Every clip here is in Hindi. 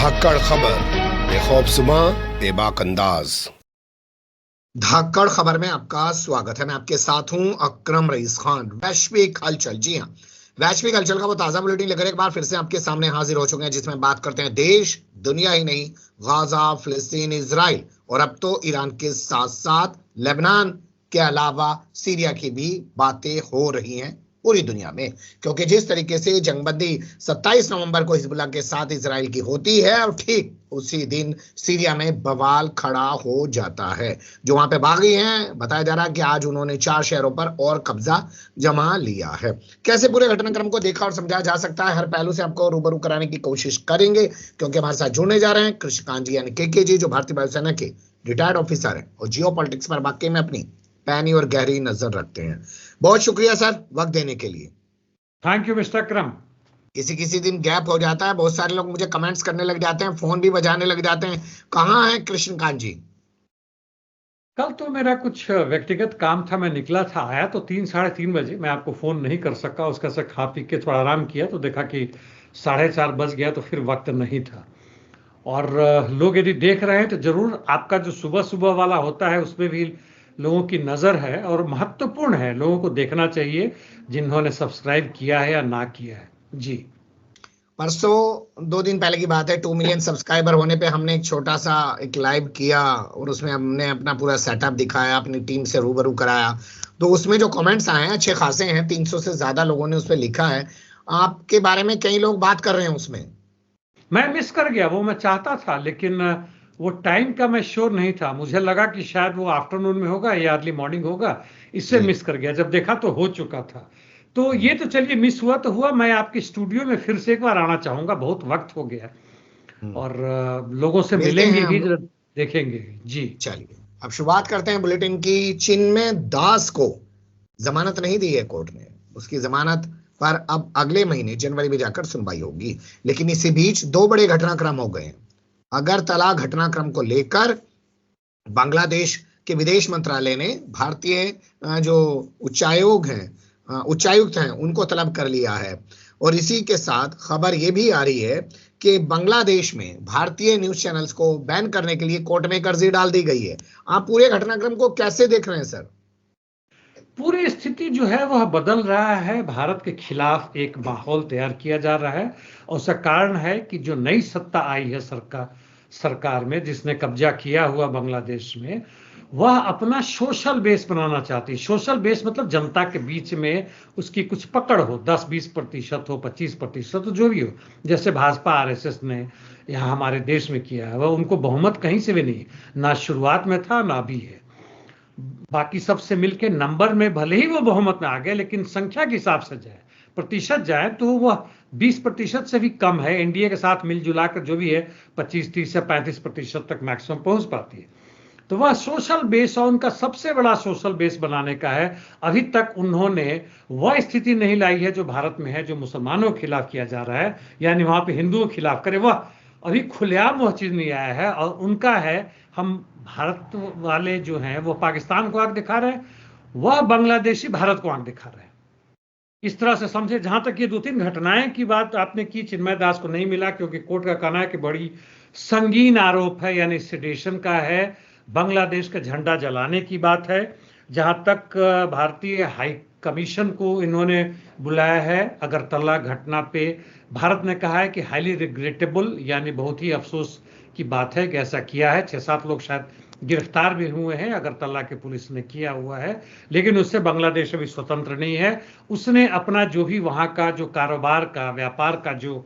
धाकड़ खबर, बेखौफजुमा बेबाक अंदाज। धाकड़ खबर में आपका स्वागत है। मैं आपके साथ हूं अकरम रईस खान। वैश्विक हलचल, जी हां, वैश्विक हलचल का वो ताजा बुलेटिन लेकर एक बार फिर से आपके सामने हाजिर हो चुके हैं, जिसमें बात करते हैं देश, दुनिया ही नहीं, गाजा, फिलिस्तीन, इजराइल और अब तो ईरान के साथ साथ लेबनान के अलावा सीरिया की भी बातें हो रही हैं पूरी दुनिया में। क्योंकि जिस तरीके से जंगबंदी 27 नवंबर को हिजबुल्लाह के साथ इजराइल की होती है और ठीक उसी दिन सीरिया में बवाल खड़ा हो जाता है। जो वहां पे बागी हैं, बताया जा रहा है कि आज उन्होंने 4 शहरों पर और कब्जा जमा लिया है। कैसे पूरे घटनाक्रम को देखा और समझा जा सकता है, हर पहलू से आपको रूबरू कराने की कोशिश करेंगे। क्योंकि हमारे साथ जुड़ने जा रहे हैं कृष्णकांत जी यानी के जी, जो भारतीय वायुसेना के रिटायर्ड ऑफिसर हैं और जियो पॉलिटिक्स पर वाकई में अपनी पैनी और गहरी नजर रखते हैं। बहुत शुक्रिया सर वक्त देने के लिए। थैंक यू मिस्टर क्रम। किसी किसी दिन गैप हो जाता है, बहुत सारे लोग मुझे कमेंट्स करने लग जाते हैं, फोन भी बजाने लग जाते हैं। कहाँ है कृष्णकांत जी? कल तो मेरा कुछ व्यक्तिगत काम था, मैं निकला था, आया तो 3 साढ़े 3 बजे। मैं आपको फोन नहीं कर सका, उसका से खा पी के थोड़ा आराम किया तो देखा कि 4:30 बज गया, तो फिर वक्त नहीं था। और लोग यदि देख रहे हैं तो जरूर आपका जो सुबह सुबह वाला होता है उसमें भी लोगों की नज़र है और महत्वपूर्ण है, लोगों को देखना चाहिए जिन्होंने सब्सक्राइब किया है या ना किया है। जी, परसों 2 दिन पहले की बात है, 2 मिलियन सब्सक्राइबर होने पे हमने एक छोटा सा एक लाइव किया और उसमें हमने अपना पूरा सेटअप दिखाया, अपनी टीम से रूबरू कराया। तो उसमें जो कमेंट्स आए हैं अच्छे खासे हैं, 300 से ज्यादा लोगों ने उस पर लिखा है। आपके बारे में कई लोग बात कर रहे हैं उसमें। मैं मिस कर गया, वो मैं चाहता था लेकिन वो टाइम का मैं श्योर नहीं था। मुझे लगा कि शायद वो आफ्टरनून में होगा या अर्ली मॉर्निंग होगा, इससे मिस कर गया। जब देखा तो हो चुका था। तो ये तो चलिए, मिस हुआ तो हुआ। मैं आपके स्टूडियो में फिर से एक बार आना चाहूंगा, बहुत वक्त हो गया और लोगों से मिलते मिलेंगे हैं हम भी, लोग। देखेंगे। जी, चलिए अब शुरुआत करते हैं बुलेटिन की। चिन्मय दास को जमानत नहीं दी है कोर्ट ने। उसकी जमानत पर अब अगले महीने जनवरी में जाकर सुनवाई होगी। लेकिन इसी बीच 2 बड़े घटनाक्रम हो गए। अगरतला घटनाक्रम को लेकर बांग्लादेश के विदेश मंत्रालय ने भारतीय जो उच्चायोग हैं, उच्चायुक्त हैं, उनको तलब कर लिया है। और इसी के साथ खबर यह भी आ रही है कि बांग्लादेश में भारतीय न्यूज चैनल्स को बैन करने के लिए कोर्ट में एक अर्जी डाल दी गई है। आप पूरे घटनाक्रम को कैसे देख रहे हैं सर? पूरी स्थिति जो है वह बदल रहा है। भारत के खिलाफ एक माहौल तैयार किया जा रहा है और उसका कारण है कि जो नई सत्ता आई है सरकार में, जिसने कब्जा किया हुआ बांग्लादेश में, वह अपना सोशल बेस बनाना चाहती है। सोशल बेस मतलब जनता के बीच में उसकी कुछ पकड़ हो, 10-20% हो, 25% हो, जो भी हो। जैसे भाजपा आरएसएस ने यहाँ हमारे देश में किया है, वह उनको बहुमत कहीं से भी नहीं, ना शुरुआत में था ना भी है। बाकी सबसे मिलके नंबर में भले ही वो बहुमत में आ गए, लेकिन संख्या के हिसाब से जाए, प्रतिशत जाए, तो वह 20% से भी कम है। एनडीए के साथ मिलजुला कर जो भी है 25-30 से 35% तक मैक्सिमम पहुंच पाती है। तो वह सोशल बेस और उनका सबसे बड़ा सोशल बेस बनाने का है। अभी तक उन्होंने वह स्थिति नहीं लाई है जो भारत में है, जो मुसलमानों के खिलाफ किया जा रहा है, यानी वहां पे हिंदुओं के खिलाफ करे, वह अभी खुलेआम वह चीज नहीं आया है। और उनका है, हम भारत वाले जो हैं वो पाकिस्तान को आंख दिखा रहे हैं, वह बांग्लादेशी भारत को आंख दिखा रहे हैं। इस तरह से समझे। जहां तक ये 2-3 घटनाएं की बात आपने की, चिन्मय दास को नहीं मिला क्योंकि कोर्ट का कहना है कि बड़ी संगीन आरोप है, यानी सेडेशन का है, बांग्लादेश का झंडा जलाने की बात है। जहां तक भारतीय हाई कमीशन को इन्होंने बुलाया है अगरतला घटना पे, भारत ने कहा है कि हाईली रिग्रेटेबल, यानी बहुत ही अफसोस की बात है कि ऐसा किया है। 6-7 लोग शायद गिरफ्तार भी हुए हैं, अगरतला के पुलिस ने किया हुआ है। लेकिन उससे बांग्लादेश अभी स्वतंत्र नहीं है। उसने अपना जो भी वहां का जो कारोबार का, व्यापार का जो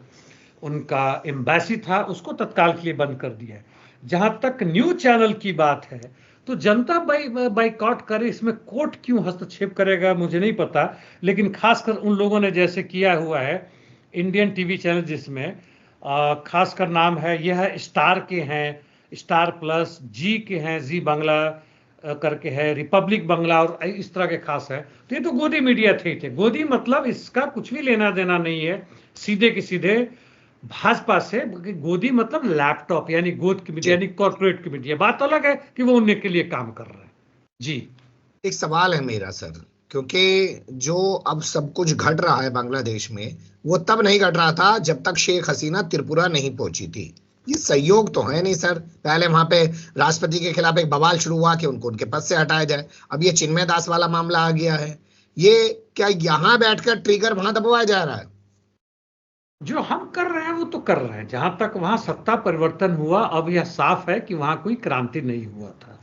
उनका एम्बेसी था, उसको तत्काल के लिए बंद कर दिया है। जहां तक न्यूज चैनल की बात है, तो जनता बाइकआउट करे, इसमें कोर्ट क्यों हस्तक्षेप करेगा मुझे नहीं पता। लेकिन खासकर उन लोगों ने जैसे किया हुआ है, इंडियन टीवी चैनल जिसमें खासकर नाम है, यह स्टार के हैं, स्टार प्लस, जी के हैं, जी बांग्ला करके है, रिपब्लिक बांग्ला और इस तरह के खास है। तो ये तो गोदी मीडिया थे। गोदी मतलब इसका कुछ भी लेना देना नहीं है, सीधे के सीधे भाजपा से। गोदी मतलब लैपटॉप, यानी गोद की मीडिया, यानी कॉर्पोरेट की मीडिया। बात अलग है कि वो उनके के लिए काम कर रहे हैं। जी, एक सवाल है मेरा सर, क्योंकि जो अब सब कुछ घट रहा है बांग्लादेश में, वो तब नहीं घट रहा था जब तक शेख हसीना त्रिपुरा नहीं पहुंची थी। ये सहयोग तो है नहीं सर। पहले वहां पे राष्ट्रपति के खिलाफ एक बवाल शुरू हुआ कि उनको उनके पद से हटाया जाए, अब ये चिन्मय दास वाला मामला आ गया है। ये क्या यहां बैठकर ट्रिगर वहां दबाया जा रहा है? जो हम कर रहे हैं वो तो कर रहे हैं। जहां तक वहां सत्ता परिवर्तन हुआ, अब यह साफ है कि वहां कोई क्रांति नहीं हुआ था।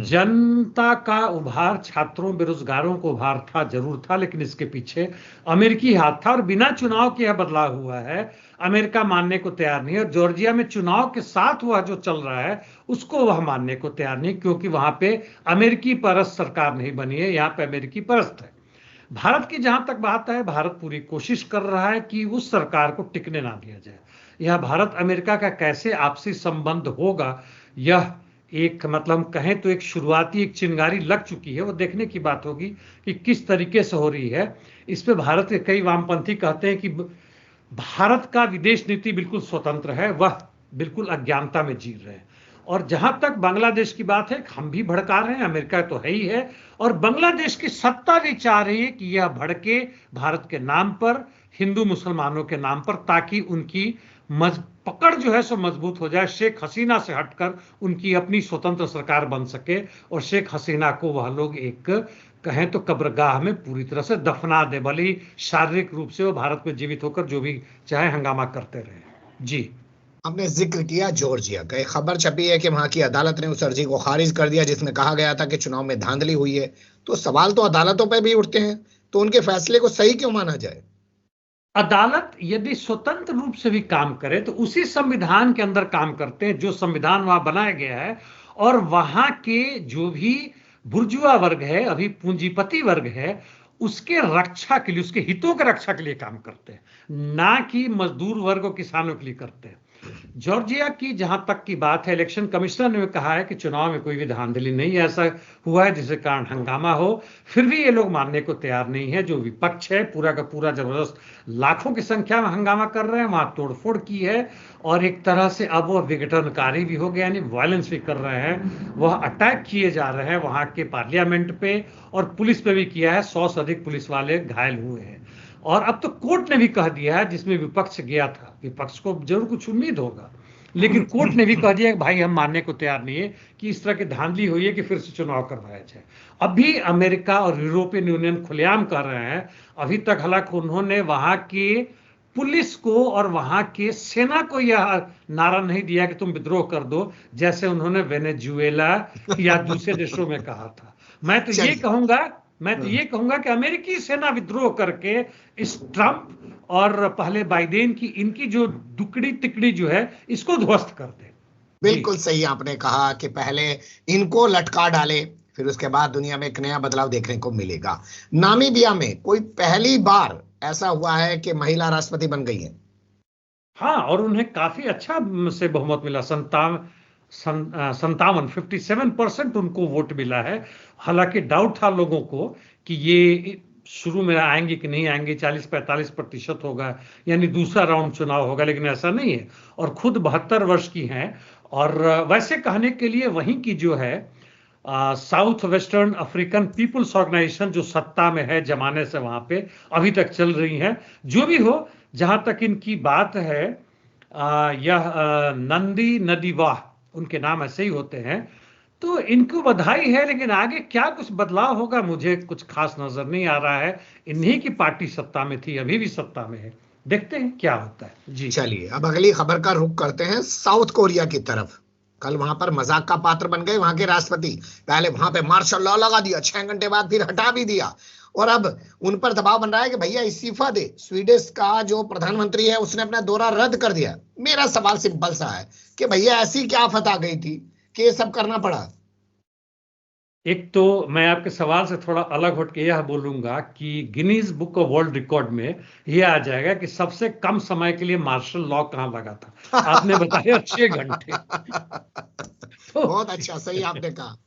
जनता का उभार, छात्रों बेरोजगारों को उभार था, जरूर था, लेकिन इसके पीछे अमेरिकी हाथ था और बिना चुनाव के यह बदलाव हुआ है। अमेरिका मानने को तैयार नहीं है और जॉर्जिया में चुनाव के साथ वह जो चल रहा है उसको वह मानने को तैयार नहीं, क्योंकि वहां पे अमेरिकी परस्त सरकार नहीं बनी है, यहां पे अमेरिकी परस्त है। भारत की जहां तक बात है, भारत पूरी कोशिश कर रहा है कि उस सरकार को टिकने ना दिया जाए। यह भारत अमेरिका का कैसे आपसी संबंध होगा, यह एक मतलब कहें तो एक शुरुआती एक चिंगारी लग चुकी है। वो देखने की बात होगी कि किस तरीके से हो रही है। इस पे भारत के कई वामपंथी कहते हैं कि भारत का विदेश नीति बिल्कुल स्वतंत्र है, वह बिल्कुल अज्ञानता में जी रहे हैं। और जहां तक बांग्लादेश की बात है, हम भी भड़का रहे हैं, अमेरिका तो है ही है, और बांग्लादेश की सत्ता भी चाह रही है कि यह भड़के भारत के नाम पर, हिंदू मुसलमानों के नाम पर, ताकि उनकी पकड़ जो है सो मजबूत हो जाए, शेख हसीना से हटकर उनकी अपनी स्वतंत्र सरकार बन सके और शेख हसीना को वह लोग एक कहें तो कब्रगाह में पूरी तरह से दफना दे, भले ही शारीरिक रूप से वो भारत में जीवित होकर जो भी चाहे हंगामा करते रहे। जी, आपने जिक्र किया जॉर्जिया का, एक खबर छपी है कि वहां की अदालत ने उस अर्जी को खारिज कर दिया जिसमें कहा गया था कि चुनाव में धांधली हुई है। तो सवाल तो अदालतों पर भी उठते हैं, तो उनके फैसले को सही क्यों माना जाए? अदालत यदि स्वतंत्र रूप से भी काम करे तो उसी संविधान के अंदर काम करते हैं जो संविधान वहां बनाया गया है, और वहां के जो भी बुर्जुआ वर्ग है, अभी पूंजीपति वर्ग है, उसके रक्षा के लिए, उसके हितों के रक्षा के लिए काम करते हैं, ना कि मजदूर वर्ग और किसानों के लिए करते हैं। जॉर्जिया की जहां तक की बात है, इलेक्शन कमिश्नर ने कहा है कि चुनाव में कोई भी धांधली नहीं ऐसा हुआ है जिसके कारण हंगामा हो, फिर भी ये लोग मानने को तैयार नहीं है। जो विपक्ष है पूरा का पूरा जबरदस्त लाखों की संख्या में हंगामा कर रहे हैं, वहां तोड़फोड़ की है और एक तरह से अब वह विघटनकारी भी हो गया, यानी वायलेंस भी कर रहे हैं, वह अटैक किए जा रहे हैं वहां के पार्लियामेंट पे और पुलिस पे भी किया है। 100 से अधिक पुलिस वाले घायल हुए हैं और अब तो कोर्ट ने भी कह दिया है, जिसमें विपक्ष गया था, विपक्ष को जरूर कुछ उम्मीद होगा, लेकिन कोर्ट ने भी कह दिया कि भाई हम मानने को तैयार नहीं है कि इस तरह की धांधली हुई है कि फिर से चुनाव करवाया जाए। अभी अमेरिका और यूरोपियन यूनियन खुलेआम कर रहे हैं, अभी तक हालांकि उन्होंने वहां के पुलिस को और वहां के सेना को यह नारा नहीं दिया कि तुम विद्रोह कर दो, जैसे उन्होंने वेनेजुएला या दूसरे देशों में कहा था। मैं तो ये कहूंगा कि अमेरिकी सेना विद्रोह करके इस ट्रंप और पहले बाइडेन की इनकी जो दुकड़ी तिकड़ी जो है इसको ध्वस्त कर दे। बिल्कुल सही आपने कहा कि पहले इनको लटका डाले, फिर उसके बाद दुनिया में एक नया बदलाव देखने को मिलेगा। नामीबिया में कोई पहली बार ऐसा हुआ है कि महिला राष्ट्रपति बन गई है। हाँ, और उन्हें काफी अच्छा से बहुमत मिला, 57% उनको वोट मिला है। हालांकि डाउट था लोगों को कि ये शुरू में आएंगे कि नहीं आएंगे, 40-45% होगा, यानी दूसरा राउंड चुनाव होगा, लेकिन ऐसा नहीं है। और खुद 72 वर्ष की हैं। और वैसे कहने के लिए वहीं की जो है south western African people's organisation जो सत्ता में है जमाने से, वहां पे अभी तक चल रही है। जो भी हो, जहां तक इनकी बात है, यह नंदी नदीवाह उनके नाम ऐसे ही होते हैं, तो इनको बधाई है। लेकिन आगे क्या कुछ बदलाव होगा मुझे कुछ खास नजर नहीं आ रहा है। इन्हीं की पार्टी सत्ता में थी, अभी भी सत्ता में है, देखते हैं क्या होता है। जी चलिए अब अगली खबर का रुख करते हैं साउथ कोरिया की तरफ। कल वहां पर मजाक का पात्र बन गए वहां के राष्ट्रपति। पहले वहां पे मार्शल लॉ लगा दिया, 6 घंटे बाद फिर हटा भी दिया, और अब उन पर दबाव बन रहा है कि भैया इस्तीफा दे। स्वीडिश का जो प्रधानमंत्री है उसने अपना दौरा रद्द कर दिया। मेरा सवाल सिंपल सा है कि भैया ऐसी क्या आफत आ गई थी कि ये सब करना पड़ा? एक तो मैं आपके सवाल से थोड़ा अलग हट के यह बोलूंगा कि Guinness book of world record में यह आ जाएगा कि सबसे कम समय के लिए मार्शल लॉ कहां लगा था। आपने बताया 6 घंटे। तो बहुत अच्छा, सही आपने कहा।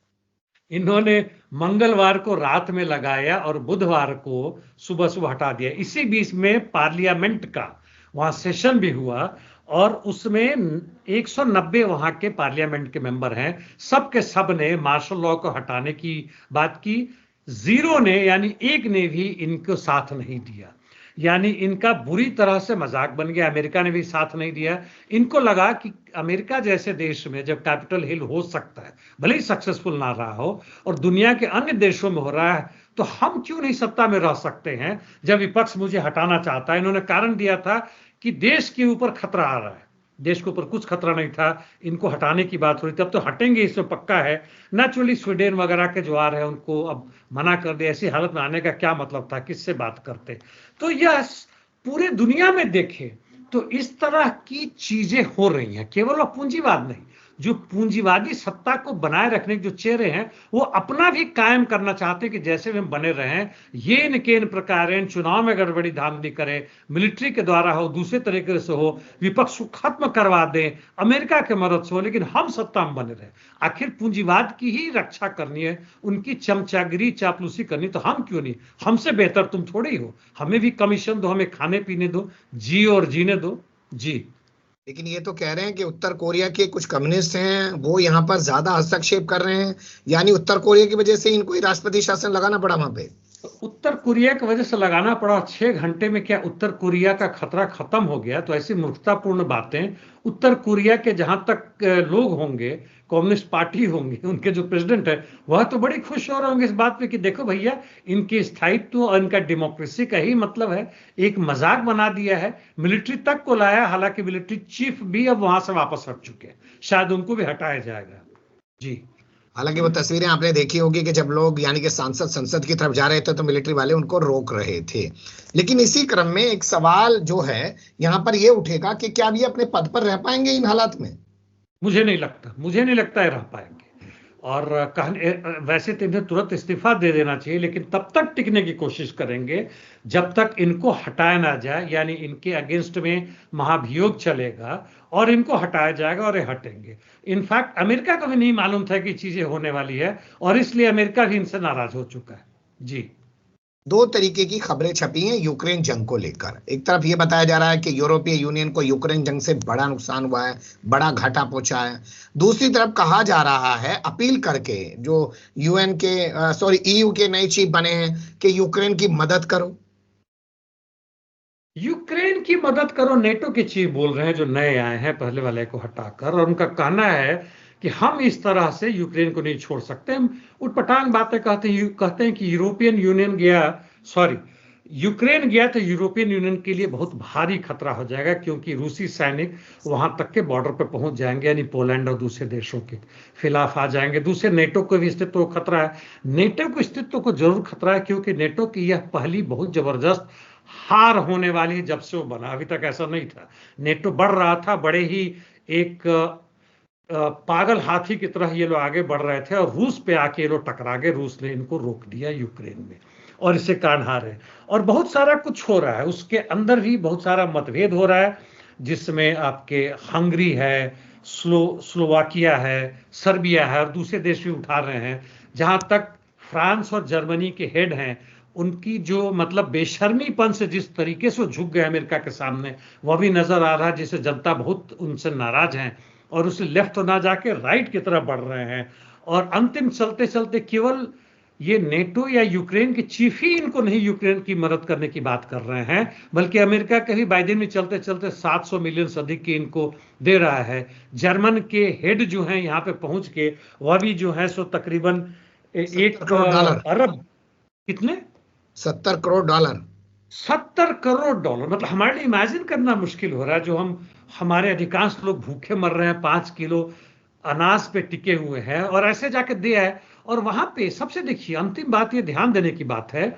इन्होंने मंगलवार को रात में लगाया और बुधवार को सुबह सुबह हटा दिया। इसी बीच में पार्लियामेंट का वहां सेशन भी हुआ और उसमें 190 वहां के पार्लियामेंट के मेंबर हैं, सब के सब ने मार्शल लॉ को हटाने की बात की। 0 ने, यानी 1 ने भी इनको साथ नहीं दिया। यानी इनका बुरी तरह से मजाक बन गया। अमेरिका ने भी साथ नहीं दिया। इनको लगा कि अमेरिका जैसे देश में जब कैपिटल हिल हो सकता है, भले ही सक्सेसफुल ना रहा हो, और दुनिया के अन्य देशों में हो रहा है, तो हम क्यों नहीं सत्ता में रह सकते हैं जब विपक्ष मुझे हटाना चाहता है। इन्होंने कारण दिया था कि देश के ऊपर खतरा आ रहा है। देश के ऊपर कुछ खतरा नहीं था, इनको हटाने की बात हो रही थी। अब तो हटेंगे, इसमें पक्का है। नेचुरली स्वीडन वगैरह के जो आ रहे हैं उनको अब मना कर दे। ऐसी हालत में आने का क्या मतलब था, किससे बात करते। तो यह पूरे दुनिया में देखे तो इस तरह की चीजें हो रही हैं। केवल पूंजीवाद नहीं, जो पूंजीवादी सत्ता को बनाए रखने के जो चेहरे हैं वो अपना भी कायम करना चाहते हैं कि जैसे भी हम बने रहें। ये इनके इन प्रकार चुनाव में गड़बड़ी धांधली करे, मिलिट्री के द्वारा हो, दूसरे तरीके से हो, विपक्ष को खत्म करवा दें, अमेरिका के मदद से हो, लेकिन हम सत्ता में बने रहे। आखिर पूंजीवाद की ही रक्षा करनी है, उनकी चमचागिरी चापलूसी करनी, तो हम क्यों नहीं? हमसे बेहतर तुम थोड़ी हो। हमें भी कमीशन दो, हमें खाने पीने दो, जिए और जीने दो। जी। लेकिन ये तो कह रहे हैं कि उत्तर कोरिया के कुछ कम्युनिस्ट हैं वो यहाँ पर ज्यादा हस्तक्षेप कर रहे हैं, यानी उत्तर कोरिया की वजह से इनको ही राष्ट्रपति शासन लगाना पड़ा वहां पे। उत्तर कोरिया की वजह से लगाना पड़ा। 6 घंटे में क्या उत्तर कोरिया का खतरा खत्म हो गया? तो ऐसी मूर्खतापूर्ण बातें। उत्तर कोरिया के जहां तक लोग होंगे, कम्युनिस्ट पार्टी होंगे, उनके जो प्रेसिडेंट है वह तो बड़ी खुश हो रहे होंगे इस बात पे कि देखो भैया, इनके स्थायित्व और इनका डेमोक्रेसी का ही मतलब है। एक मजाक बना दिया है, मिलिट्री तक को लाया। हालांकि मिलिट्री चीफ भी अब वहां से वापस हट चुके हैं, शायद उनको भी हटाया जाएगा। जी। हालांकि वो तस्वीरें आपने देखी होगी कि जब लोग यानी कि सांसद संसद की तरफ जा रहे थे तो मिलिट्री वाले उनको रोक रहे थे। लेकिन इसी क्रम में एक सवाल जो है यहाँ पर ये उठेगा कि क्या ये अपने पद पर रह पाएंगे इन हालात में? मुझे नहीं लगता है रह पाएंगे। और वैसे तो इन्हें तुरंत इस्तीफा दे देना चाहिए, लेकिन तब तक टिकने की कोशिश करेंगे जब तक इनको हटाया ना जाए। यानी इनके अगेंस्ट में महाभियोग चलेगा और इनको हटाया जाएगा और ये हटेंगे। इनफैक्ट अमेरिका को भी नहीं मालूम था कि चीजें होने वाली है, और इसलिए अमेरिका भी इनसे नाराज हो चुका है। जी। दो तरीके की खबरें छपी हैं यूक्रेन जंग को लेकर। एक तरफ ये बताया जा रहा है कि यूरोपीय यूनियन को यूक्रेन जंग से बड़ा नुकसान हुआ है, बड़ा घाटा पहुंचा है। दूसरी तरफ कहा जा रहा है अपील करके जो यूएन के ईयू के नए चीफ बने हैं कि यूक्रेन की मदद करो। यूक्रेन की मदद करो, नेटो के चीफ बोल रहे हैं जो नए आए हैं पहले वाले को हटाकर। और उनका कहना है कि हम इस तरह से यूक्रेन को नहीं छोड़ सकते। हम उटपटांग बातें कहते हैं कि यूरोपियन यूनियन गया, सॉरी, यूक्रेन गया तो यूरोपियन यूनियन के लिए बहुत भारी खतरा हो जाएगा, क्योंकि रूसी सैनिक वहां तक के बॉर्डर पर पहुंच जाएंगे, यानी पोलैंड और दूसरे देशों के खिलाफ आ जाएंगे। दूसरे नेटो को भी अस्तित्व को खतरा है। नेटो के अस्तित्व को जरूर खतरा है, क्योंकि नेटो की यह पहली बहुत जबरदस्त हार होने वाली है जब से वो बना। अभी तक ऐसा नहीं था। नेटो बढ़ रहा था, बड़े ही एक पागल हाथी की तरह ये लोग आगे बढ़ रहे थे, और रूस पे आके ये लोग टकरा गए। रूस ने इनको रोक दिया यूक्रेन में, और इससे कान हार है। और बहुत सारा कुछ हो रहा है, उसके अंदर भी बहुत सारा मतभेद हो रहा है, जिसमें आपके हंगरी है, स्लोवाकिया है, सर्बिया है, और दूसरे देश भी उठा रहे हैं। जहां तक फ्रांस और जर्मनी के हेड हैं, उनकी जो मतलब बेशर्मीपन से जिस तरीके से झुक गए अमेरिका के सामने, वह भी नजर आ रहा है। जिससे जनता बहुत उनसे नाराज है, और उसे लेफ्ट ना जाके राइट की तरफ बढ़ रहे हैं। और अंतिम चलते चलते केवल ये नेटो या यूक्रेन के चीफ ही इनको नहीं यूक्रेन की मदद करने की बात कर रहे हैं, बल्कि अमेरिका के भी बाइडेन में चलते चलते 700 मिलियन से अधिक की इनको दे रहा है। जर्मन के हेड जो हैं यहाँ पे पहुंच के, वह भी जो है सो तकरीबन 1 अरब, कितने, 70 करोड़ डॉलर। 70 करोड़ डॉलर, मतलब हमारे लिए इमेजिन करना मुश्किल हो रहा है। जो हमारे अधिकांश लोग भूखे मर रहे हैं, 5 किलो अनाज पे टिके हुए हैं, और ऐसे जाके दिया है। और वहां पे सबसे देखिए, अंतिम बात ये ध्यान देने की बात है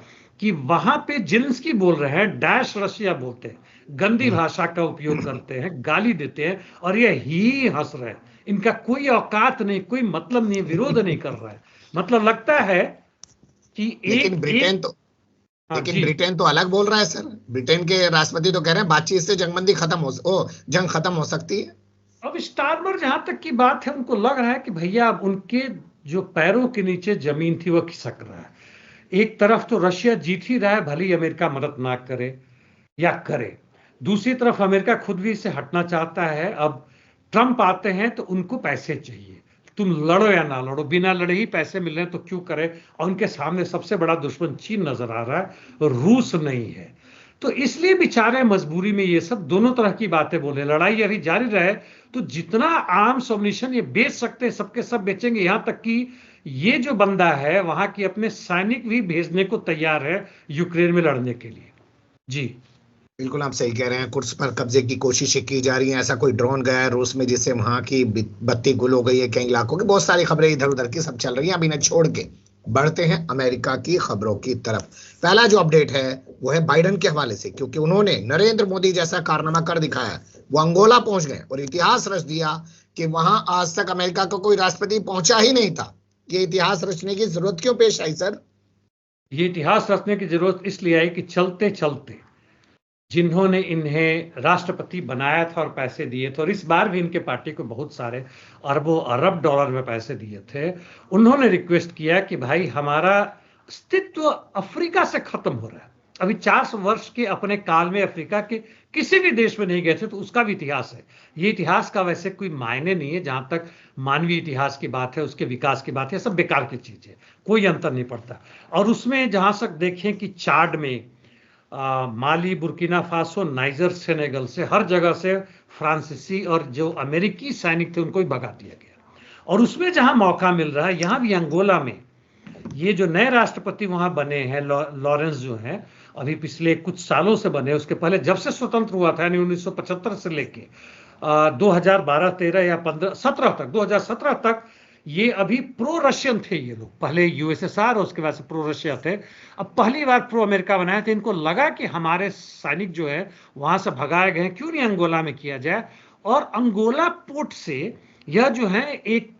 कि वहां पे जेलेंस्की बोल रहे हैं, डैश रशिया बोलते हैं, गंदी भाषा का उपयोग करते हैं, गाली देते हैं, और ये ही हंस रहे हैं। इनका कोई औकात नहीं, कोई मतलब नहीं, विरोध नहीं कर रहा है। मतलब लगता है कि लेकिन ब्रिटेन तो अलग बोल रहा है सर। ब्रिटेन के राष्ट्रपति तो कह रहे हैं बातचीत से जंग खत्म हो सकती है। अब स्टारमर जहां तक की बात है, उनको लग रहा है कि भैया अब उनके जो पैरों के नीचे जमीन थी वह खिसक रहा है। एक तरफ तो रशिया जीत ही रहा है, भले ही अमेरिका मदद ना करे या करे। दूसरी तरफ अमेरिका खुद भी इससे हटना चाहता है। अब ट्रंप आते हैं तो उनको पैसे चाहिए, तुम लड़ो या ना लड़ो, बिना लड़े ही पैसे मिल रहे हैं तो क्यों करे। और उनके सामने सबसे बड़ा दुश्मन चीन नजर आ रहा है, रूस नहीं है। तो इसलिए बेचारे मजबूरी में ये सब दोनों तरह की बातें बोले। लड़ाई अभी जारी रहे तो जितना आर्म्स अम्युनिशन ये बेच सकते हैं सबके सब बेचेंगे, यहां तक कि ये जो बंदा है वहां की अपने सैनिक भी भेजने को तैयार है यूक्रेन में लड़ने के लिए। जी बिल्कुल आप सही कह रहे हैं। कुर्स पर कब्जे की कोशिशें की जा रही हैं। ऐसा कोई ड्रोन गया है रूस में जिससे वहां की बत्ती गुल हो गई है कई इलाकों की। बहुत सारी खबरें इधर उधर की सब चल रही हैं। अब इन्हें छोड़ के बढ़ते हैं अमेरिका की खबरों की तरफ। पहला जो अपडेट है वो है बाइडेन के हवाले से, क्योंकि उन्होंने नरेंद्र मोदी जैसा कारनामा कर दिखाया। वो अंगोला पहुंच गए और इतिहास रच दिया कि वहां आज तक अमेरिका का कोई राष्ट्रपति पहुंचा ही नहीं था। ये इतिहास रचने की जरूरत क्यों पेश आई सर? ये इतिहास रचने की जरूरत इसलिए आई कि चलते चलते जिन्होंने इन्हें राष्ट्रपति बनाया था और पैसे दिए थे, और इस बार भी इनके पार्टी को बहुत सारे अरबों अरब डॉलर में पैसे दिए थे, उन्होंने रिक्वेस्ट किया कि भाई हमारा अस्तित्व अफ्रीका से खत्म हो रहा है। अभी 400 वर्ष के अपने काल में अफ्रीका के किसी भी देश में नहीं गए थे, तो उसका भी इतिहास है। ये इतिहास का वैसे कोई मायने नहीं है। जहां तक मानवीय इतिहास की बात है, उसके विकास की बात है, सब बेकार की चीज है, कोई अंतर नहीं पड़ता। और उसमें जहां तक देखें कि चाड में माली, बुर्किना फासो, नाइजर, सेनेगल से हर जगह से फ्रांसीसी और जो अमेरिकी सैनिक थे उनको भी भगा दिया गया। और उसमें जहां मौका मिल रहा है, यहां भी अंगोला में ये जो नए राष्ट्रपति वहां बने हैं, लॉरेंस जो हैं, अभी पिछले कुछ सालों से बने, उसके पहले जब से स्वतंत्र हुआ था यानी 1975 से लेके 2012-13 या 15-17 तक, 2017 तक ये अभी प्रो रशियन थे। ये लोग पहले यूएसएसआर और उसके बाद से प्रो रशिया थे, अब पहली बार प्रो अमेरिका बनाए थे। इनको लगा कि हमारे सैनिक जो है वहां से भगाए गए, क्यों नहीं अंगोला में किया जाए। और अंगोला पोर्ट से यह जो है एक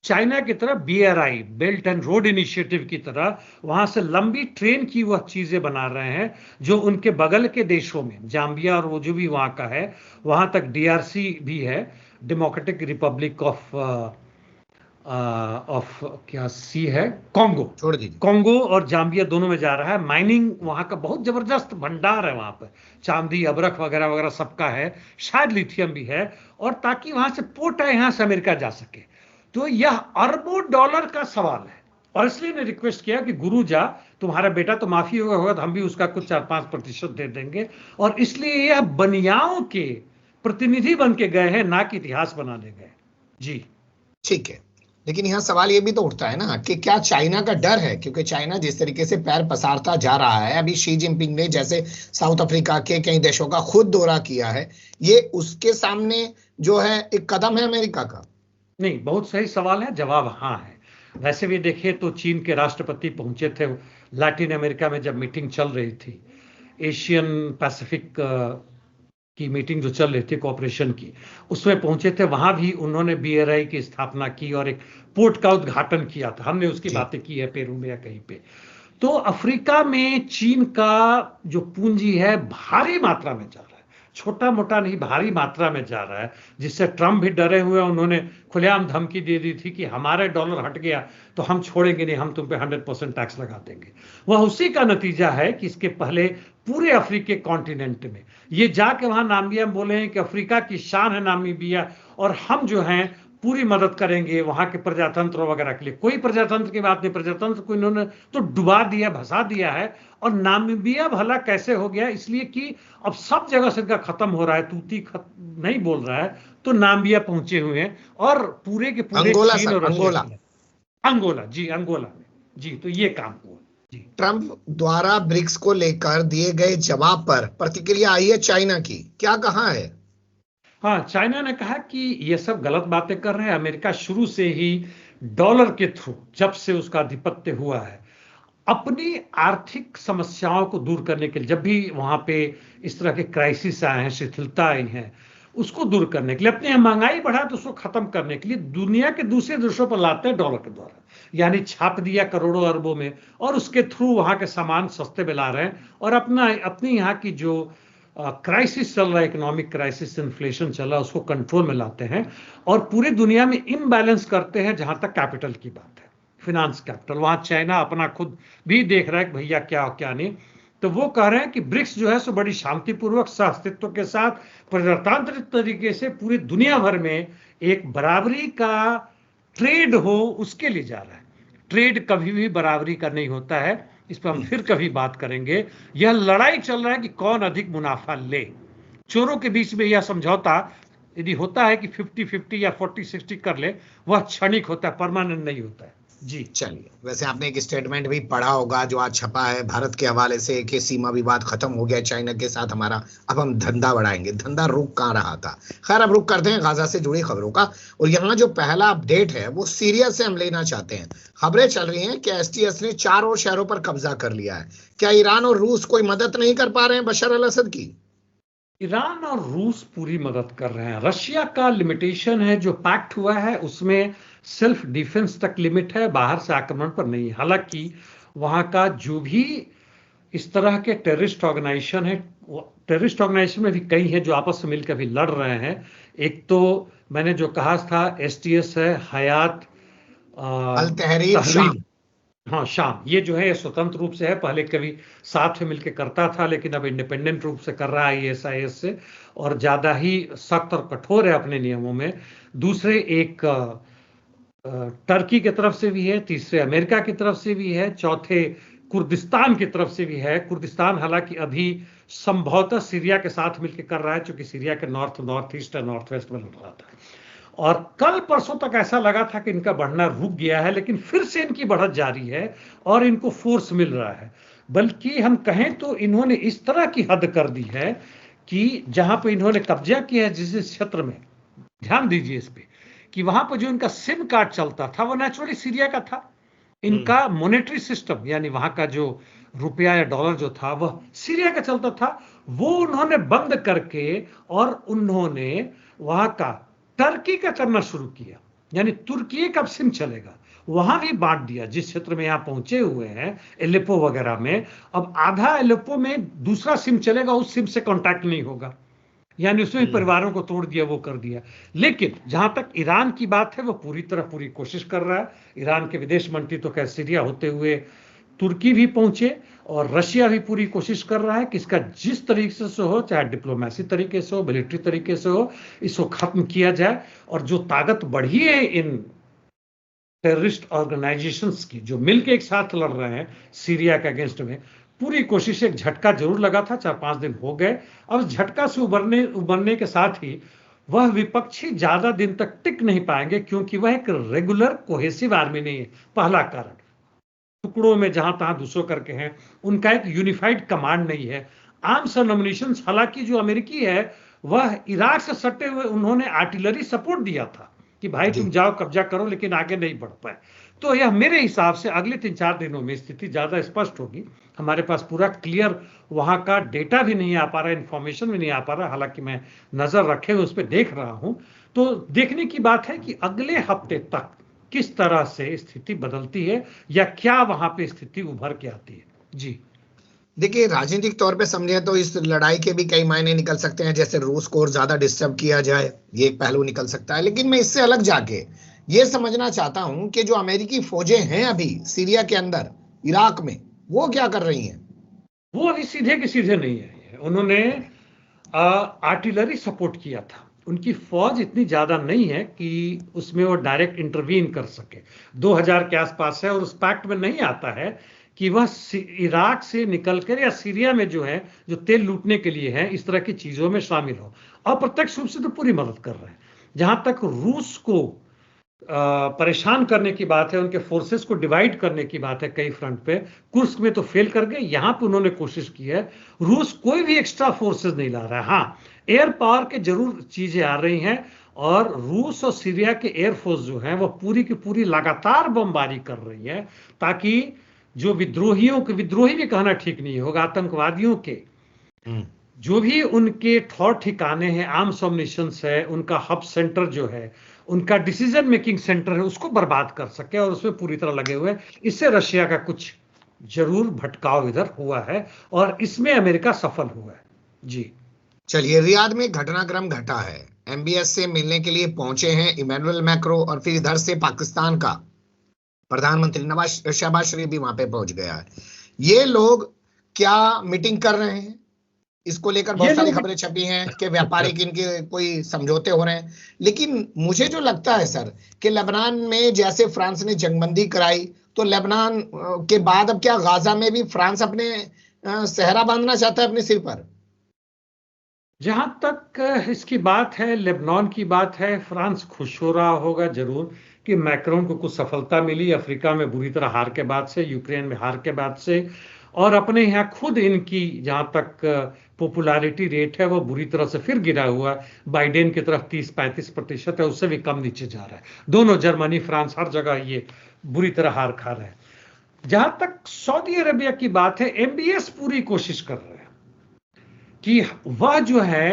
चाइना की तरह BRI, belt and road initiative की तरह वहां से लंबी ट्रेन की वह चीजें बना रहे हैं, जो उनके बगल के देशों में जाम्बिया और वो जो भी वहां का है, वहां तक DRC भी है, डेमोक्रेटिक रिपब्लिक ऑफ क्या सी है, कॉन्गो, छोड़ दीजिए। कॉन्गो और जाम्बिया दोनों में जा रहा है। माइनिंग वहां का बहुत जबरदस्त भंडार है, वहां पर चांदी, अबरख वगैरह वगैरह सबका है, शायद लिथियम भी है। और ताकि वहां से पोर्ट है, यहां से अमेरिका जा सके। तो यह अरबों डॉलर का सवाल है। और इसलिए ने रिक्वेस्ट किया कि गुरु जा, तुम्हारा बेटा तो माफी होगा तो हम भी उसका कुछ 4-5% दे देंगे। और इसलिए यह बनियाओं के प्रतिनिधि बन के गए हैं, ना कि इतिहास बनाने गए। जी ठीक है, लेकिन यहाँ सवाल ये भी तो उठता है ना कि क्या चाइना का डर है? क्योंकि चाइना जिस तरीके से पैर पसारता जा रहा है, अभी शी जिनपिंग ने जैसे साउथ अफ्रीका के कई देशों का खुद दौरा किया है, ये उसके सामने जो है एक कदम है अमेरिका का? नहीं, बहुत सही सवाल है, जवाब हाँ है। वैसे भी देखिए तो चीन के राष्ट्रपति पहुंचे थे लैटिन अमेरिका में, जब मीटिंग चल रही थी, एशियन पैसिफिक की मीटिंग जो चल रही थी कोऑपरेशन की, उसमें पहुंचे थे। वहां भी उन्होंने BRI की स्थापना की और एक पोर्ट का उद्घाटन किया था। हमने उसकी बातें की है पेरू में या कहीं पे। तो अफ्रीका में चीन का जो पूंजी है भारी मात्रा में जा रहा है, छोटा मोटा नहीं, भारी मात्रा में जा रहा है, जिससे ट्रम्प भी डरे हुए। उन्होंने खुलेआम धमकी दे दी थी कि हमारे डॉलर हट गया तो हम छोड़ेंगे नहीं, हम तुम पे 100% टैक्स लगा देंगे। वह उसी का नतीजा है कि इसके पहले पूरे अफ्रीकी कॉन्टिनेंट में ये जाके वहां नामीबिया में बोले हैं कि अफ्रीका की शान है नामीबिया, और हम जो हैं पूरी मदद करेंगे वहां के प्रजातंत्र वगैरह के लिए। कोई प्रजातंत्र की बात नहीं, प्रजातंत्र को इन्होंने तो डुबा दिया, भसा दिया है। और नामीबिया भला कैसे हो गया? इसलिए कि अब सब जगह से इनका खत्म हो रहा है, तूती नहीं बोल रहा है, तो नामीबिया पहुंचे हुए हैं। और पूरे के पूरे अंगोला चीन और अंगोला अंगोला जी, अंगोला में जी, तो ये काम हुआ जी। ट्रंप द्वारा ब्रिक्स को लेकर दिए गए जवाब पर प्रतिक्रिया आई है चाइना की, क्या कहा है? हाँ, चाइना ने कहा कि ये सब गलत बातें कर रहे हैं। अमेरिका शुरू से ही डॉलर के थ्रू, जब से उसका आधिपत्य हुआ है, अपनी आर्थिक समस्याओं को दूर करने के लिए, जब भी वहां पे इस तरह के क्राइसिस आए हैं, शिथिलता आई है, उसको दूर करने के लिए, अपनी महंगाई बढ़ा तो उसको खत्म करने के लिए दुनिया के दूसरे देशों पर लाते हैं डॉलर के द्वारा, यानी छाप दिया करोड़ों अरबों में, और उसके थ्रू वहां के सामान सस्ते में ला रहे हैं। और अपनी यहाँ की जो क्राइसिस चल रहा है, इकोनॉमिक क्राइसिस, इन्फ्लेशन चल रहा है, उसको कंट्रोल में लाते हैं और पूरी दुनिया में इम्बैलेंस करते हैं। जहां तक कैपिटल की बात है, फिनांस कैपिटल, वहां चाइना अपना खुद भी देख रहा है कि भैया क्या क्या नहीं। तो वो कह रहे हैं कि ब्रिक्स जो है सो बड़ी शांतिपूर्वक सह अस्तित्व के साथ प्रजातांत्रिक तरीके से पूरी दुनिया भर में एक बराबरी का ट्रेड हो, उसके लिए जा रहा है। ट्रेड कभी भी बराबरी का नहीं होता है, इस पर हम फिर कभी बात करेंगे। यह लड़ाई चल रहा है कि कौन अधिक मुनाफा ले। चोरों के बीच में यह समझौता यदि होता है कि 50-50 या 40-60 कर ले, वह क्षणिक होता है, परमानेंट नहीं होता है। जी चलिए, वैसे आपने एक स्टेटमेंट भी पढ़ा होगा जो आज छपा है भारत के हवाले से कि सीमा विवाद खत्म हो गया चाइना के साथ हमारा, अब हम धंधा बढ़ाएंगे। धंधा रुक कहाँ रहा था। खैर, अब रुक करते हैं गाजा से जुड़ी खबरों का। और यहाँ जो पहला अपडेट है वो सीरिया से हम लेना चाहते हैं। खबरें चल रही हैं कि एसटीएस ने 4 और शहरों पर कब्जा कर लिया है। क्या ईरान और रूस कोई मदद नहीं कर पा रहे हैं बशर अल असद की? ईरान और रूस पूरी मदद कर रहे हैं। रशिया का लिमिटेशन है, जो पैक्ट हुआ है उसमें सेल्फ डिफेंस तक लिमिट है, बाहर से आक्रमण पर नहीं। हालांकि वहां का जो भी इस तरह के टेररिस्ट ऑर्गेनाइजेशन है, टेररिस्ट ऑर्गेनाइजेशन में भी कई हैं जो आपस में मिलकर भी लड़ रहे हैं। एक तो मैंने जो कहा था एसटीएस है, हयात अल तहरीर शाम। हाँ, शाम, ये जो है ये स्वतंत्र रूप से है। पहले कभी साथ में मिलकर करता था, लेकिन अब इंडिपेंडेंट रूप से कर रहा है आईएसआईएस से, और ज्यादा ही सख्त और कठोर है अपने नियमों में। दूसरे एक टर्की की तरफ से भी है, तीसरे अमेरिका की तरफ से भी है, चौथे कुर्दिस्तान की तरफ से भी है। कुर्दिस्तान हालांकि अभी संभवतः सीरिया के साथ मिलकर कर रहा है, क्योंकि सीरिया के नॉर्थ ईस्ट और नॉर्थ वेस्ट में लड़ रहा था। और कल परसों तक ऐसा लगा था कि इनका बढ़ना रुक गया है, लेकिन फिर से इनकी बढ़त जारी है और इनको फोर्स मिल रहा है। बल्कि हम कहें तो इन्होंने इस तरह की हद कर दी है कि जहां पर इन्होंने कब्जा किया है जिस क्षेत्र में, ध्यान दीजिए इस पे, कि वहां पर जो इनका सिम कार्ड चलता था वो नेचुरली सीरिया का था। इनका मॉनेटरी सिस्टम यानी वहां का जो रुपया या डॉलर जो था वह सीरिया का चलता था, वो उन्होंने बंद करके और उन्होंने वहां का टर्की का करना शुरू किया। यानी तुर्की का अब सिम चलेगा, वहां भी बांट दिया। जिस क्षेत्र में यहां पहुंचे हुए हैं एलेप्पो वगैरह में, अब आधा एलेप्पो में दूसरा सिम चलेगा, उस सिम से कांटेक्ट नहीं होगा। यानी उसमें परिवारों को तोड़ दिया, वो कर दिया। लेकिन जहां तक ईरान की बात है, वो पूरी कोशिश कर रहा है। ईरान के विदेश मंत्री तो खैर सीरिया होते हुए तुर्की भी पहुंचे, और रशिया भी पूरी कोशिश कर रहा है कि इसका जिस तरीके से हो, चाहे डिप्लोमेसी तरीके से हो, मिलिट्री तरीके से हो, इसको खत्म किया जाए। और जो ताकत बढ़ी है इन टेररिस्ट ऑर्गेनाइजेशंस की, जो मिलकर एक साथ लड़ रहे हैं सीरिया के अगेंस्ट में, पूरी कोशिश। एक झटका जरूर लगा था, 4-5 दिन हो गए। अब झटका से उबरने के साथ ही वह विपक्षी ज्यादा दिन तक टिक नहीं पाएंगे, क्योंकि वह एक रेगुलर कोहेसिव आर्मी नहीं है। पहला कारण, टुकड़ों में जहां तहां दूसरों करके हैं, उनका एक यूनिफाइड कमांड नहीं है। आर्म्स एंड एम्युनिशन, हालांकि जो अमेरिकी है वह इराक से सटे हुए, उन्होंने आर्टिलरी सपोर्ट दिया था कि भाई तुम जाओ कब्जा करो, लेकिन आगे नहीं बढ़ पाए। तो यह मेरे हिसाब से अगले 3-4 दिनों में स्थिति ज्यादा स्पष्ट होगी। हमारे पास पूरा क्लियर वहां का डेटा भी नहीं आ पा रहा, इंफॉर्मेशन भी नहीं आ पा रहा। हालांकि मैं नजर रखे हुए उस पर देख रहा हूं। तो देखने की बात है कि अगले हफ्ते तक किस तरह से स्थिति बदलती है, या क्या वहां पे स्थिति उभर के आती है। जी देखिए, राजनीतिक तौर पे समझे तो इस लड़ाई के भी कई मायने निकल सकते हैं। जैसे रूस को और ज्यादा डिस्टर्ब किया जाए, ये एक पहलू निकल सकता है। लेकिन मैं इससे अलग जाके ये समझना चाहता हूं कि जो अमेरिकी फौजें हैं अभी सीरिया के अंदर, इराक में, वो क्या कर रही हैं? वो अभी सीधे के सीधे नहीं है। उन्होंने आर्टिलरी सपोर्ट किया था। उनकी फौज इतनी ज्यादा नहीं है कि उसमें वो डायरेक्ट इंटरवीन कर सके। 2000 के आसपास है, और उस पैक्ट में नहीं आता है कि वह इराक से निकलकर या सीरिया में जो है, जो तेल लूटने के लिए है, इस तरह की चीजों में शामिल हो। अप्रत्यक्ष रूप से तो पूरी मदद कर रहे हैं। जहां तक रूस को परेशान करने की बात है, उनके फोर्सेस को डिवाइड करने की बात है कई फ्रंट पे, कुर्स्क में तो फेल कर गए, यहां पे उन्होंने कोशिश की है। रूस कोई भी एक्स्ट्रा फोर्सेस नहीं ला रहा है। हाँ, एयर पावर के जरूर चीजें आ रही हैं, और रूस और सीरिया के एयरफोर्स जो है वो पूरी की पूरी लगातार बमबारी कर रही है, ताकि जो विद्रोही भी कहना ठीक नहीं होगा, आतंकवादियों के जो भी उनके ठौर ठिकाने हैं, आर्म्स एम्युनिशंस है, उनका हब सेंटर जो है, उनका डिसीजन मेकिंग सेंटर है, उसको बर्बाद कर सके, और उसमें पूरी तरह लगे हुए हैं। इससे रशिया का कुछ जरूर भटकाव इधर हुआ है, और इसमें अमेरिका सफल हुआ है। जी चलिए, रियाद में घटनाक्रम घटा है। एमबीएस से मिलने के लिए पहुंचे हैं इमैनुअल मैक्रो, और फिर इधर से पाकिस्तान का प्रधानमंत्री शहबाज शरीफ भी वहां पे पहुंच गया है। ये लोग क्या मीटिंग कर रहे हैं, इसको लेकर बहुत सारी खबरें छपी हैं कि व्यापारिक इनके कोई समझौते हो रहे हैं। लेकिन मुझे जो लगता है सर, कि लेबनान में जैसे फ्रांस ने जंगबंदी कराई, तो लेबनान के बाद अब क्या गाजा में भी फ्रांस अपने सेहरा बांधना चाहता है अपने सिर पर? जहां तक इसकी बात है, लेबनान की बात है, फ्रांस खुश हो रहा होगा जरूर कि मैक्रोन को कुछ सफलता मिली अफ्रीका में बुरी तरह हार के बाद से, यूक्रेन में हार के बाद से, और अपने यहाँ खुद इनकी जहां तक पॉपुलैरिटी रेट है वो बुरी तरह से फिर गिरा हुआ है। बाइडेन की तरफ 30-35% है, उससे भी कम नीचे जा रहा है। दोनों जर्मनी फ्रांस हर जगह ये बुरी तरह हार खा रहे हैं। जहां तक सऊदी अरेबिया की बात है, एमबीएस पूरी कोशिश कर रहे हैं कि वह जो है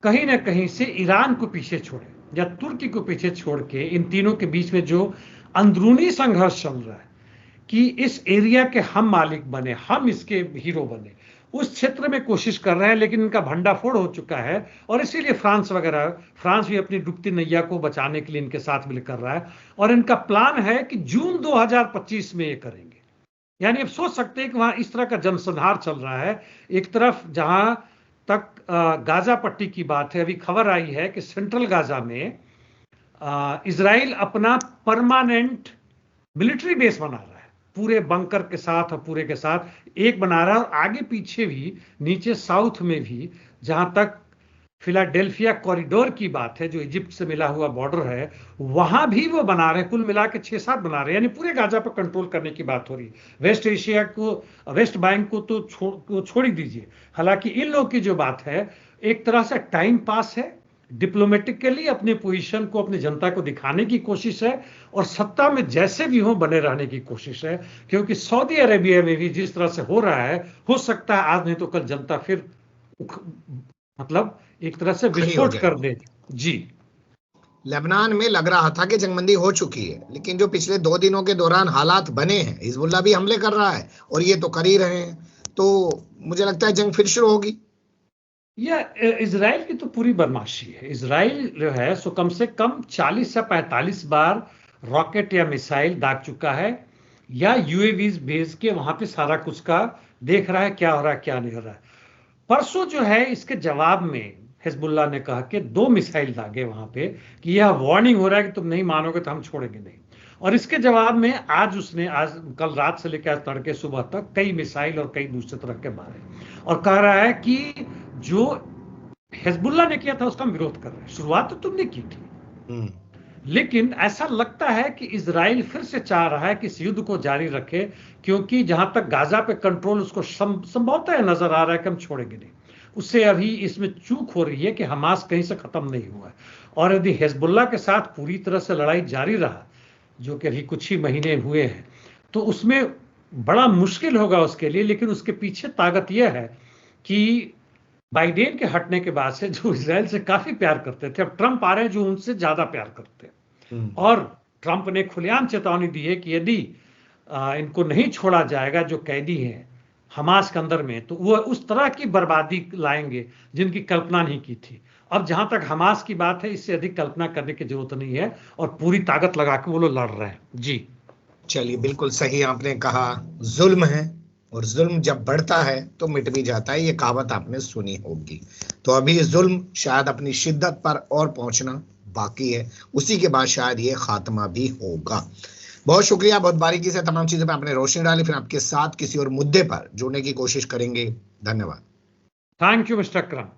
कहीं ना कहीं से ईरान को पीछे छोड़े या तुर्की को पीछे छोड़ के इन तीनों के बीच में जो अंदरूनी संघर्ष चल रहा है कि इस एरिया के हम मालिक बने, हम इसके हीरो बने, उस क्षेत्र में कोशिश कर रहे हैं। लेकिन इनका भंडाफोड़ हो चुका है और इसीलिए फ्रांस भी अपनी डूबती नैया को बचाने के लिए इनके साथ मिल कर रहा है। और इनका प्लान है कि जून 2025 में ये करेंगे। यानी आप सोच सकते हैं कि वहां इस तरह का जनसंहार चल रहा है। एक तरफ जहां तक गाजा पट्टी की बात है, अभी खबर आई है कि सेंट्रल गाजा में इजराइल अपना परमानेंट मिलिट्री बेस बना रहा है, पूरे बंकर के साथ और पूरे के साथ एक बना रहा है। और आगे पीछे भी, नीचे साउथ में भी, जहां तक फिलाडेल्फिया कॉरिडोर की बात है जो इजिप्ट से मिला हुआ बॉर्डर है, वहां भी वो बना रहे हैं। कुल मिला के 6-7 बना रहे हैं, यानी पूरे गाजा पर कंट्रोल करने की बात हो रही है। वेस्ट एशिया को, वेस्ट बैंक को तो छोड़ ही दीजिए। हालांकि इन लोगों की जो बात है एक तरह से टाइम पास है, डिप्लोमेटिकली अपनी पोजीशन को अपनी जनता को दिखाने की कोशिश है और सत्ता में जैसे भी हो बने रहने की कोशिश है। क्योंकि सऊदी अरेबिया में भी जिस तरह से हो रहा है, हो सकता है आज नहीं तो कल जनता फिर मतलब एक तरह से विस्फोट कर दे। जी, लेबनान में लग रहा था कि जंगबंदी हो चुकी है, लेकिन जो पिछले 2 दिनों के दौरान हालात बने हैं, हिजबुल्लाह भी हमले कर रहा है और ये तो कर ही रहे हैं, तो मुझे लगता है जंग फिर शुरू होगी। यह इजराइल की तो पूरी बदमाशी है। इजराइल जो है सो कम से कम 40 से 45 बार रॉकेट या मिसाइल दाग चुका है या यूएवीज भेज के वहां पे सारा कुछ का देख रहा है क्या हो रहा है क्या नहीं हो रहा है। परसों जो है इसके जवाब में हिजबुल्लाह ने कहा कि 2 मिसाइल दागे वहां पे कि यह वार्निंग हो रहा है कि तुम नहीं मानोगे तो हम छोड़ेंगे नहीं। और इसके जवाब में आज कल रात से लेकर तड़के सुबह तक कई मिसाइल और कई दूसरे तरह के मारे और कह रहा है कि जो हिजबुल्लाह ने किया था उसका हम विरोध कर रहे हैं। शुरुआत तो तुमने की थी, लेकिन ऐसा लगता है कि इजराइल फिर से चाह रहा है कि इस युद्ध को जारी रखे, क्योंकि जहां तक गाजा पे कंट्रोल उसको संभवतः नजर आ रहा है कि हम छोड़ेंगे नहीं। उससे अभी इसमें चूक हो रही है कि हमास कहीं से खत्म नहीं हुआ है। और यदि हिजबुल्लाह के साथ पूरी तरह से लड़ाई जारी रहा, जो कि अभी कुछ ही महीने हुए हैं, तो उसमें बड़ा मुश्किल होगा उसके लिए। लेकिन उसके पीछे ताकत यह है कि बाइडेन के हटने के बाद से जो इजराइल से काफी प्यार करते थे, अब ट्रंप आ रहे हैं जो उनसे ज्यादा प्यार करते हैं। और ट्रंप ने खुलेआम चेतावनी दी है कि यदि इनको नहीं छोड़ा जाएगा जो कैदी हैं हमास के अंदर में, तो वो उस तरह की बर्बादी लाएंगे जिनकी कल्पना नहीं की थी। अब जहां तक हमास की बात है, इससे अधिक कल्पना करने की जरूरत नहीं है और पूरी ताकत लगा के वो लोग लड़ रहे हैं। जी, चलिए, बिल्कुल सही आपने कहा। जुल्म है और जुल्म जब बढ़ता है तो मिट भी जाता है, ये कहावत आपने सुनी होगी। तो अभी जुल्म शायद अपनी शिद्दत पर और पहुंचना बाकी है, उसी के बाद शायद ये खात्मा भी होगा। बहुत शुक्रिया, बहुत बारीकी से तमाम चीजों पर आपने रोशनी डाली। फिर आपके साथ किसी और मुद्दे पर जुड़ने की कोशिश करेंगे। धन्यवाद। Thank you mister Akram.